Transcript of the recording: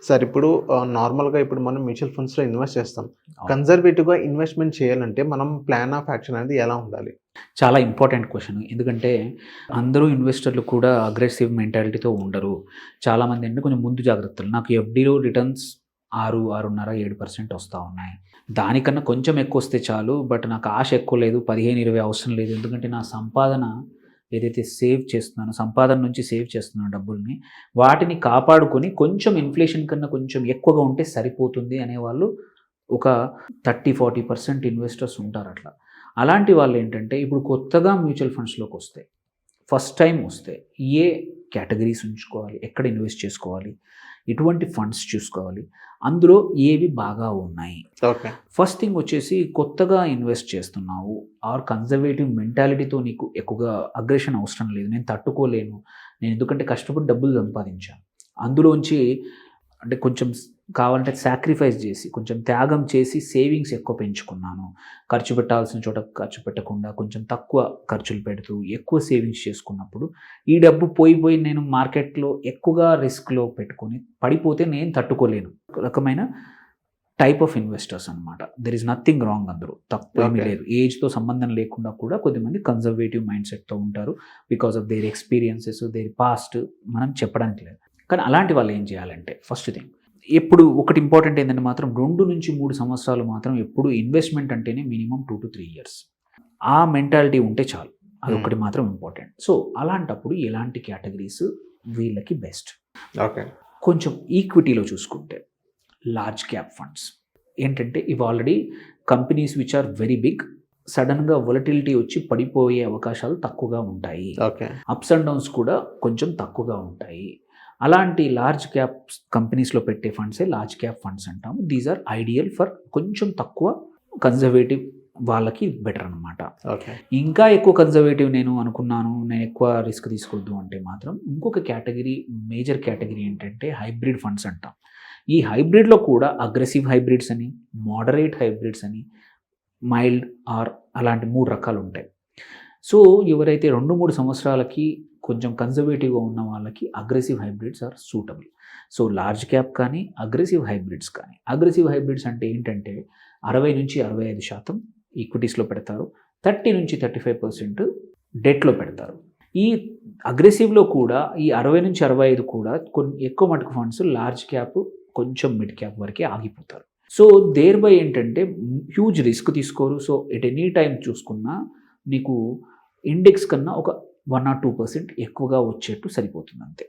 Sir ఇప్పుడు నార్మల్‌గా ఇప్పుడు మనం మ్యూచువల్ ఫండ్స్‌లో ఇన్వెస్ట్ చేస్తాం. అవును. కన్జర్వేటివ్‌గా ఇన్వెస్ట్‌మెంట్ చేయాలంటే మనం ప్లాన్ ఆఫ్ యాక్షన్ అనేది ఎలా ఉండాలి? చాలా ఇంపార్టెంట్ క్వెషన్. ఎందుకంటే అందరూ ఇన్వెస్టర్లు కూడా అగ్రెసివ్ మెంటాలిటీతో ఉండరు. చాలామంది ఏంటంటే కొంచెం ముందు జాగ్రత్తలు. నాకు ఎఫ్‌డిలో రిటర్న్స్ 6, 6.5, 7% వస్తా ఉన్నాయి. దానికన్నా కొంచెం ఎక్కువొస్తే చాలు. బట్ నాకు ఆశ ఎక్కువ లేదు. 15, 20 అవసరం లేదు. ఎందుకంటే నా సంపాదన ఏదైతే సేవ్ చేస్తున్నానో, సంపాదన నుంచి సేవ్ చేస్తున్నానో డబ్బుల్ని, వాటిని కాపాడుకొని కొంచెం ఇన్‌ఫ్లేషన్ కన్నా కొంచెం ఎక్కువగా ఉంటే సరిపోతుంది అనేవాళ్ళు ఒక 30, 40% ఇన్వెస్టర్స్ ఉంటారట్లా. అలాంటి వాళ్ళేంటంటే ఇప్పుడు కొత్తగా మ్యూచువల్ ఫండ్స్‌లోకొస్తే, ఫస్ట్ టైమ్ వస్తే ఏ కేటగరీస్ ఉంచుకోవాలి, ఎక్కడ ఇన్వెస్ట్ చేసుకోవాలి, ఎటువంటి ఫండ్స్ చూసుకోవాలి, అందులో ఏవి బాగా ఉన్నాయి. ఓకే. ఫస్ట్ థింగ్ వచ్చేసి కొత్తగా ఇన్వెస్ట్ చేస్తున్నావు ఆర్ కన్జర్వేటివ్ మెంటాలిటీతో నీకు ఎక్కువగా అగ్రెషన్ అవసరం లేదు. నేను తట్టుకోలేను. నేను ఎందుకంటే కష్టపడి డబ్బులు సంపాదించాను. అందులోంచి అంటే కొంచెం కావాలంటే సాక్రిఫైస్ చేసి, కొంచెం త్యాగం చేసి సేవింగ్స్ ఎక్కువ పెంచుకున్నాను. ఖర్చు పెట్టాల్సిన చోట ఖర్చు పెట్టకుండా కొంచెం తక్కువ ఖర్చులు పెడుతూ ఎక్కువ సేవింగ్స్ చేసుకున్నప్పుడు, ఈ డబ్బు పోయి నేను మార్కెట్‌లో ఎక్కువగా రిస్క్‌లో పెట్టుకొని పడిపోతే నేను తట్టుకోలేను. ఒక రకమైన టైప్ ఆఫ్ ఇన్వెస్టర్స్ అనమాట. దేర్ ఈస్ నథింగ్ రాంగ్ అందులో. తప్పేమీ ఓకే. లేదు. ఏజ్‌తో సంబంధం లేకుండా కూడా కొద్దిమంది కన్జర్వేటివ్ మైండ్‌సెట్‌తో ఉంటారు. Because of their experiences, there past మనం చెప్పడానికి లేదు. కానీ అలాంటి వాళ్ళు ఏం చేయాలంటే ఫస్ట్ థింగ్ ఎప్పుడు ఒకటి ఇంపార్టెంట్ ఏంటంటే మాత్రం 2-3 సంవత్సరాలు మాత్రం ఎప్పుడు ఇన్వెస్ట్‌మెంట్ అంటేనే మినిమమ్ 2-3 ఇయర్స్. ఆ మెంటాలిటీ ఉంటే చాలు. హ్మ్. అదొక్కటి మాత్రం ఇంపార్టెంట్. సో, అలాంటప్పుడు ఎలాంటి కేటగరీస్ వీళ్ళకి బెస్ట్. ఓకే. కొంచెం ఈక్విటీలో చూసుకుంటే లార్జ్ క్యాప్ ఫండ్స్ ఏంటంటే ఇవి already companies which are very big సడన్‌గా వొలటిలిటీ వచ్చి పడిపోయే అవకాశాలు తక్కువగా ఉంటాయి. ఓకే. అప్స్ అండ్ డౌన్స్ కూడా కొంచెం తక్కువగా ఉంటాయి. అలాంటి లార్జ్ క్యాప్ కంపెనీస్‌లో పెట్టే ఫండ్సే లార్జ్ క్యాప్ ఫండ్స్ అంటాము. దీస్ ఆర్ ఐడియల్ ఫర్ కొంచెం తక్కువ కన్జర్వేటివ్ వాళ్ళకి బెటర్ అనమాట. ఓకే. ఇంకా ఎక్కువ కన్జర్వేటివ్ నేను అనుకున్నాను, నేను ఎక్కువ రిస్క్ తీసుకోవద్దు అంటే మాత్రం ఇంకొక కేటగిరీ, మేజర్ కేటగిరీ ఏంటంటే హైబ్రిడ్ ఫండ్స్ అంటాం. ఈ హైబ్రిడ్‌లో కూడా అగ్రెసివ్ హైబ్రిడ్స్ అని, మోడరేట్ హైబ్రిడ్స్ అని, మైల్డ్ ఆర్ అలాంటి 3 రకాలుంటాయి. సో, ఎవరైతే 2-3 సంవత్సరాలకి కొంచెం కన్జర్వేటివ్‌గా ఉన్న వాళ్ళకి aggressive hybrids are suitable. So, large cap కానీ, అగ్రెసివ్ హైబ్రిడ్స్ కానీ. అగ్రెసివ్ హైబ్రిడ్స్ అంటే ఏంటంటే 60-65% ఈక్విటీస్‌లో పెడతారు. 30-35% డెట్‌లో పెడతారు. ఈ అగ్రెసివ్‌లో కూడా ఈ 60-65 కూడా కొన్ని ఎక్కువ మటుకు ఫండ్స్ లార్జ్ క్యాప్, కొంచెం మిడ్ క్యాప్ వరకే ఆగిపోతారు. సో, దేర్ బై ఏంటంటే హ్యూజ్ రిస్క్ తీసుకోరు. సో, ఎట్ ఎనీ టైమ్ చూసుకున్నా నీకు ఇండెక్స్ కన్నా ఒక 1 ఆర్ 2% ఎక్కువగా వచ్చేట్టు సరిపోతుంది అంతే.